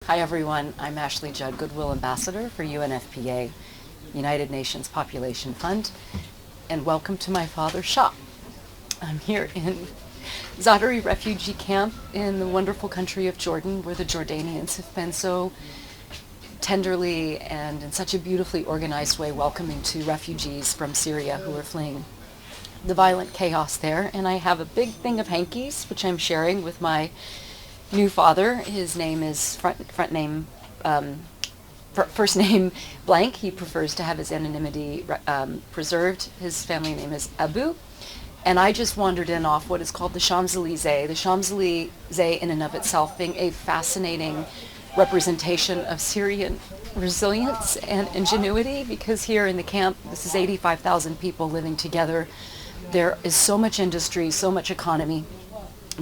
Hi everyone, I'm Ashley Judd, Goodwill Ambassador for UNFPA, United Nations Population Fund, and welcome to my father's shop. I'm here in Zaatari refugee camp in the wonderful country of Jordan, where the Jordanians have been so tenderly and in such a beautifully organized way welcoming to refugees from Syria who are fleeing the violent chaos there. And I have a big thing of hankies, which I'm sharing with my new father. His name is first name blank. He prefers to have his anonymity preserved. His family name is Abu. And I just wandered in off what is called the Champs-Élysées. The Champs-Élysées in and of itself being a fascinating representation of Syrian resilience and ingenuity, because here in the camp, this is 85,000 people living together. There is so much industry, so much economy,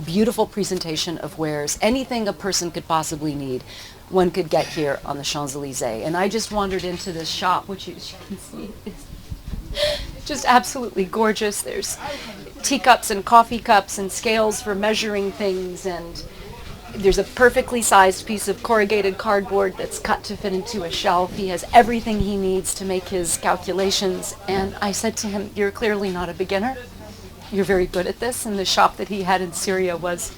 beautiful presentation of wares, anything a person could possibly need, one could get here on the Champs-Élysées. And I just wandered into this shop, which as you can see is just absolutely gorgeous. There's teacups and coffee cups and scales for measuring things, and there's a perfectly sized piece of corrugated cardboard that's cut to fit into a shelf. He has everything he needs to make his calculations. And I said to him, "You're clearly not a beginner. You're very good at this." And the shop that he had in Syria was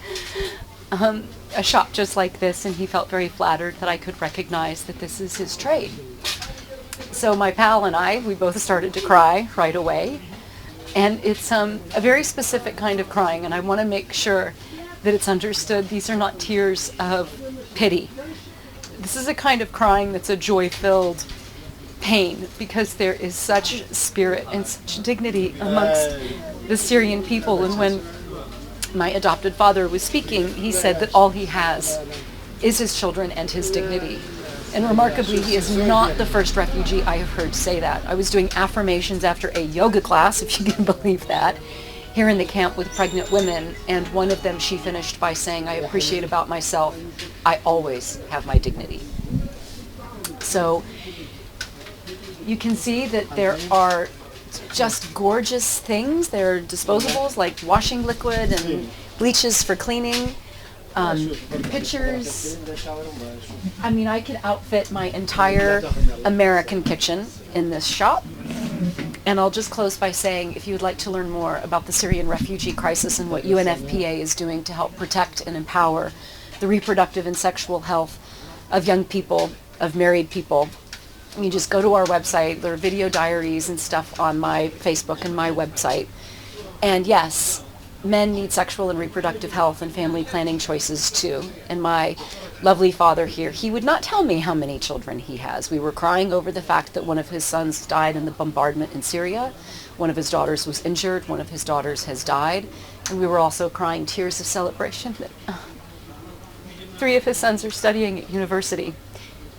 a shop just like this, and he felt very flattered that I could recognize that this is his trade. So my pal and I, we both started to cry right away. And it's a very specific kind of crying, and I want to make sure that it's understood. These are not tears of pity. This is a kind of crying that's a joy-filled pain, because there is such spirit and such dignity amongst the Syrian people. And when my adopted father was speaking, he said that all he has is his children and his dignity. And remarkably, he is not the first refugee I have heard say that. I was doing affirmations after a yoga class, if you can believe that, here in the camp with pregnant women, and one of them, she finished by saying, "I appreciate about myself, I always have my dignity." So you can see that there are just gorgeous things. There are disposables like washing liquid and bleaches for cleaning, pitchers. I mean, I could outfit my entire American kitchen in this shop. And I'll just close by saying, if you would like to learn more about the Syrian refugee crisis and what UNFPA is doing to help protect and empower the reproductive and sexual health of young people, of married people, you just go to our website. There are video diaries and stuff on my Facebook and my website. And yes, men need sexual and reproductive health and family planning choices too. And my lovely father here, he would not tell me how many children he has. We were crying over the fact that one of his sons died in the bombardment in Syria. One of his daughters was injured. One of his daughters has died. And we were also crying tears of celebration that 3 of his sons are studying at university.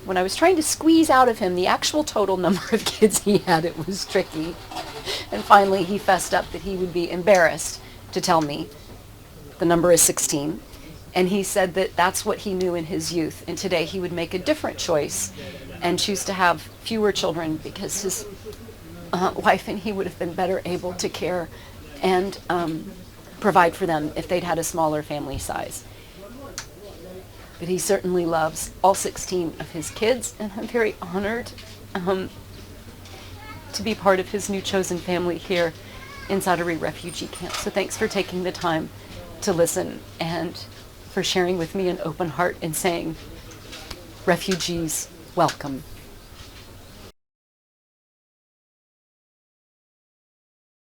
When I was trying to squeeze out of him the actual total number of kids he had, it was tricky. And finally he fessed up that he would be embarrassed to tell me the number is 16. And he said that that's what he knew in his youth. And today he would make a different choice and choose to have fewer children, because his wife and he would have been better able to care and provide for them if they'd had a smaller family size. But he certainly loves all 16 of his kids, and I'm very honored to be part of his new chosen family here in Zaatari refugee camp. So thanks for taking the time to listen and for sharing with me an open heart and saying, refugees, welcome.